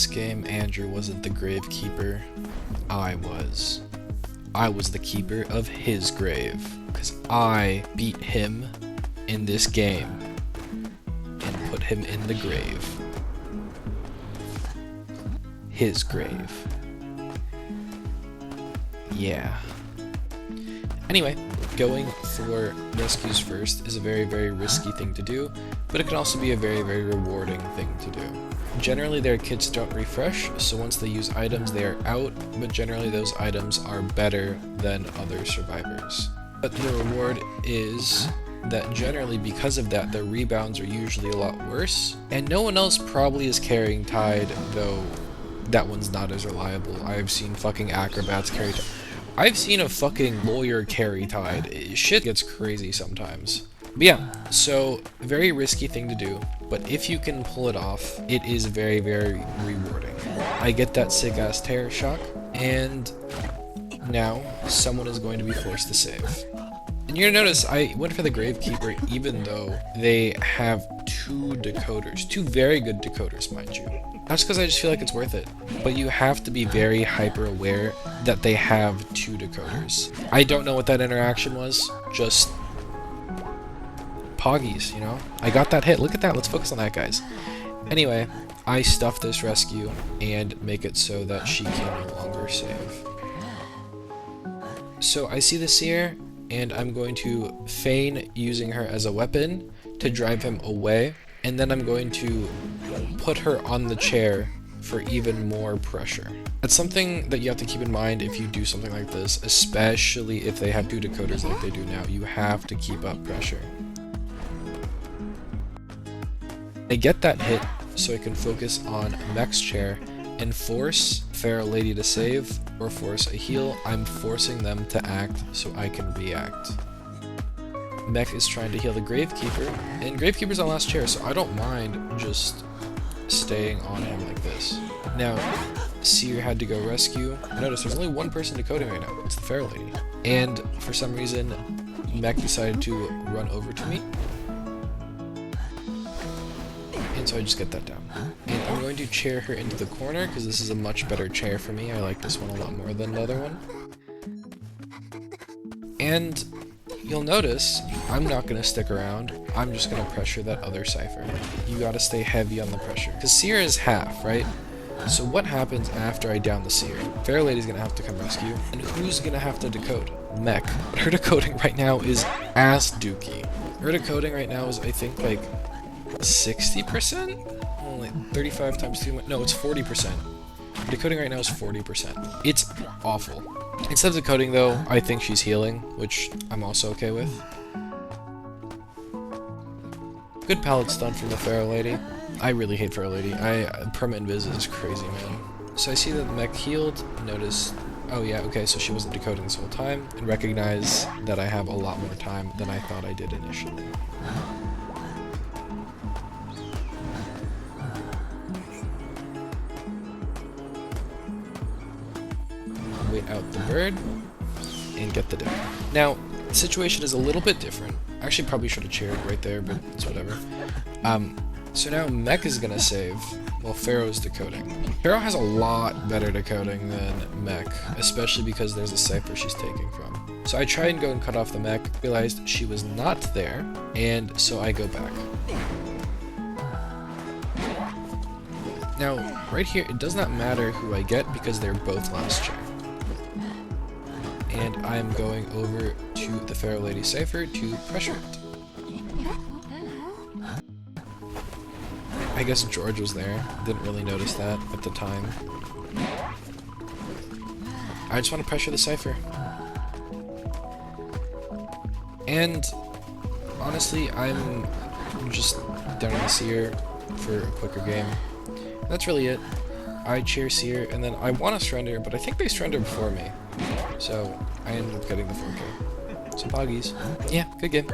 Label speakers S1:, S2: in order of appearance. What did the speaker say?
S1: this game, Andrew wasn't the Gravekeeper. I was. I was the keeper of his grave, because I beat him in this game and put him in the grave. His grave. Yeah. Anyway, going for rescues first is a very, very risky thing to do, but it can also be a very, very rewarding thing to do. Generally, their kits don't refresh, so once they use items, they are out, but generally those items are better than other survivors. But the reward is that generally because of that, their rebounds are usually a lot worse, and no one else probably is carrying Tide, though that one's not as reliable. I've seen fucking acrobats carry Tide. I've seen a fucking lawyer carry Tide. Shit gets crazy sometimes. But yeah, so very risky thing to do, but if you can pull it off, it is very, very rewarding. I get that sick ass terror shock, and now someone is going to be forced to save. And you're gonna notice I went for the Gravekeeper even though they have 2 decoders. 2 very good decoders, mind you. That's because I just feel like it's worth it. But you have to be very hyper aware that they have 2 decoders. I don't know what that interaction was, just poggies, you know? I got that hit. Look at that. Let's focus on that, guys. Anyway, I stuff this rescue and make it so that she can no longer save. So I see the Seer, and I'm going to feign using her as a weapon to drive him away, and then I'm going to put her on the chair for even more pressure. That's something that you have to keep in mind if you do something like this, especially if they have 2 decoders like they do now. You have to keep up pressure. I get that hit so I can focus on Mech's chair and force Feral Lady to save or force a heal. I'm forcing them to act so I can react. Mech is trying to heal the Gravekeeper, and Gravekeeper's on last chair, so I don't mind just staying on him like this. Now, Seer had to go rescue. Notice there's only 1 person decoding right now. It's the Feral Lady. And for some reason, Mech decided to run over to me. And so I just get that down. And I'm going to chair her into the corner, because this is a much better chair for me. I like this one a lot more than the other one. And you'll notice, I'm not going to stick around. I'm just going to pressure that other Cypher. You got to stay heavy on the pressure. Because Seer is half, right? So what happens after I down the Seer? Feral Lady's going to have to come rescue. And who's going to have to decode? Mech. But her decoding right now is ass dookie. Her decoding right now is, I think, like 60%? Only 35 times 2. No, it's 40%. Decoding right now is 40%. It's awful. Instead of decoding, though, I think she's healing, which I'm also okay with. Good pallet stun from the Feral Lady. I really hate Feral Lady. Perma Invis is crazy, man. So I see that the Mech healed. Notice. Oh yeah, okay, so she wasn't decoding this whole time, and recognize that I have a lot more time than I thought I did initially. Wait out the bird, and get the deck. Now, the situation is a little bit different. I actually probably should have cheered right there, but it's whatever. So now Mech is gonna save, while Pharaoh's decoding. Pharaoh has a lot better decoding than Mech, especially because there's a Cypher she's taking from. So I tried and go and cut off the Mech, realized she was not there, and so I go back. Now, right here, it does not matter who I get because they're both last chair. And I'm going over to the Feral Lady Cypher to pressure it. I guess George was there. Didn't really notice that at the time. I just want to pressure the Cypher. And honestly, I'm just down on the Seer for a quicker game. That's really it. I cheer Seer, and then I want to surrender, but I think they surrendered before me. So I ended up getting the 4K. So poggies. Yeah, good game.